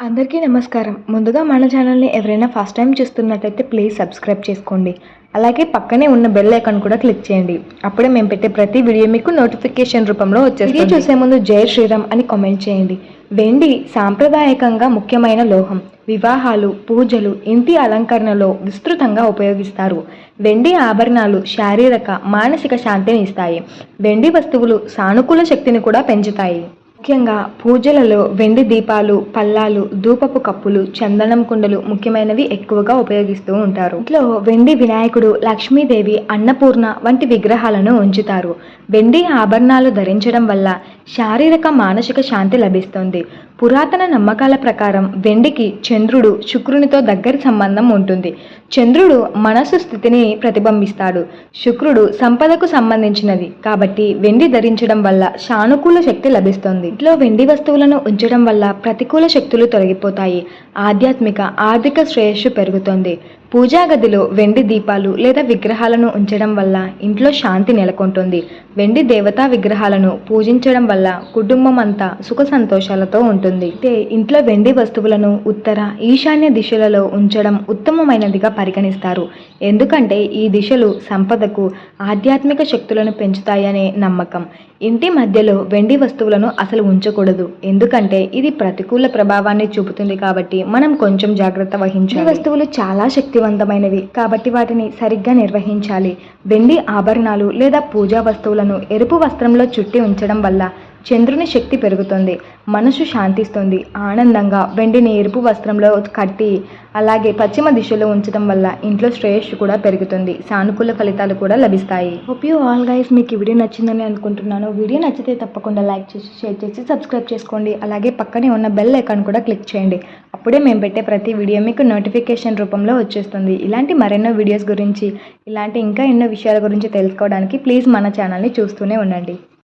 అందరికీ నమస్కారం. ముందుగా మన ఛానల్‌ని ఎవరైనా ఫస్ట్ టైమ్ చూస్తున్నట్టయితే ప్లీజ్ సబ్స్క్రైబ్ చేసుకోండి. అలాగే పక్కనే ఉన్న బెల్ ఐకాన్ కూడా క్లిక్ చేయండి. అప్పుడే మేము పెట్టే ప్రతి వీడియో మీకు నోటిఫికేషన్ రూపంలో వచ్చేస్తుంది. వీడియో చూసే ముందు జై శ్రీరామ్ అని కామెంట్ చేయండి. వెండి సాంప్రదాయకంగా ముఖ్యమైన లోహం. వివాహాలు, పూజలు, ఇంటి అలంకరణలో విస్తృతంగా ఉపయోగిస్తారు. వెండి ఆభరణాలు శారీరక, మానసిక శాంతిని ఇస్తాయి. వెండి వస్తువులు సానుకూల శక్తిని కూడా పెంచుతాయి. ముఖ్యంగా పూజలలో వెండి దీపాలు, పళ్ళాలు, ధూపపు కప్పులు, చందనం కుండలు ముఖ్యమైనవి ఎక్కువగా ఉపయోగిస్తూ ఉంటారు. ఇంట్లో వెండి వినాయకుడు, లక్ష్మీదేవి, అన్నపూర్ణ వంటి విగ్రహాలను ఉంచుతారు. వెండి ఆభరణాలు ధరించడం వల్ల శారీరక, మానసిక శాంతి లభిస్తుంది. పురాతన నమ్మకాల ప్రకారం వెండికి చంద్రుడు, శుక్రునితో దగ్గరి సంబంధం ఉంటుంది. చంద్రుడు మనసు స్థితిని ప్రతిబింబిస్తాడు. శుక్రుడు సంపదకు సంబంధించినది కాబట్టి వెండి ధరించడం వల్ల సానుకూల శక్తి లభిస్తుంది. ఇంట్లో వెండి వస్తువులను ఉంచడం వల్ల ప్రతికూల శక్తులు తొలగిపోతాయి. ఆధ్యాత్మిక, ఆర్థిక శ్రేయస్సు పెరుగుతుంది. పూజా గదిలో వెండి దీపాలు లేదా విగ్రహాలను ఉంచడం వల్ల ఇంట్లో శాంతి నెలకొంటుంది. వెండి దేవతా విగ్రహాలను పూజించడం వల్ల కుటుంబం అంతా సుఖ సంతోషాలతో ఉంటుంది. అయితే ఇంట్లో వెండి వస్తువులను ఉత్తర, ఈశాన్య దిశలలో ఉంచడం ఉత్తమమైనదిగా పరిగణిస్తారు. ఎందుకంటే ఈ దిశలు సంపదకు, ఆధ్యాత్మిక శక్తులను పెంచుతాయనే నమ్మకం. ఇంటి మధ్యలో వెండి వస్తువులను అసలు ఉంచకూడదు. ఎందుకంటే ఇది ప్రతికూల ప్రభావాన్ని చూపుతుంది కాబట్టి మనం కొంచెం జాగ్రత్త వహించాలి. వస్తువులు చాలా శక్తివంతమైనవి కాబట్టి వాటిని సరిగ్గా నిర్వహించాలి. వెండి ఆభరణాలు లేదా పూజా వస్తువులను ఎరుపు వస్త్రంలో చుట్టి ఉంచడం వల్ల చంద్రుని శక్తి పెరుగుతుంది. మనసు శాంతిస్తుంది. ఆనందంగా వెండిని ఎరుపు వస్త్రంలో కట్టి అలాగే పశ్చిమ దిశలో ఉంచడం వల్ల ఇంట్లో శ్రేయస్సు కూడా పెరుగుతుంది. సానుకూల ఫలితాలు కూడా లభిస్తాయి. హోప్ యూ ఆల్ గైస్ మీకు ఈ వీడియో నచ్చిందని అనుకుంటున్నాను. వీడియో నచ్చితే తప్పకుండా లైక్ చేసి, షేర్ చేసి, సబ్స్క్రైబ్ చేసుకోండి. అలాగే పక్కనే ఉన్న బెల్ ఐకాన్ కూడా క్లిక్ చేయండి. అప్పుడే మేము పెట్టే ప్రతి వీడియో మీకు నోటిఫికేషన్ రూపంలో వచ్చేస్తుంది. ఇలాంటి మరెన్నో వీడియోస్ గురించి, ఇలాంటి ఇంకా ఎన్నో విషయాల గురించి తెలుసుకోవడానికి ప్లీజ్ మన ఛానల్ని చూస్తూనే ఉండండి.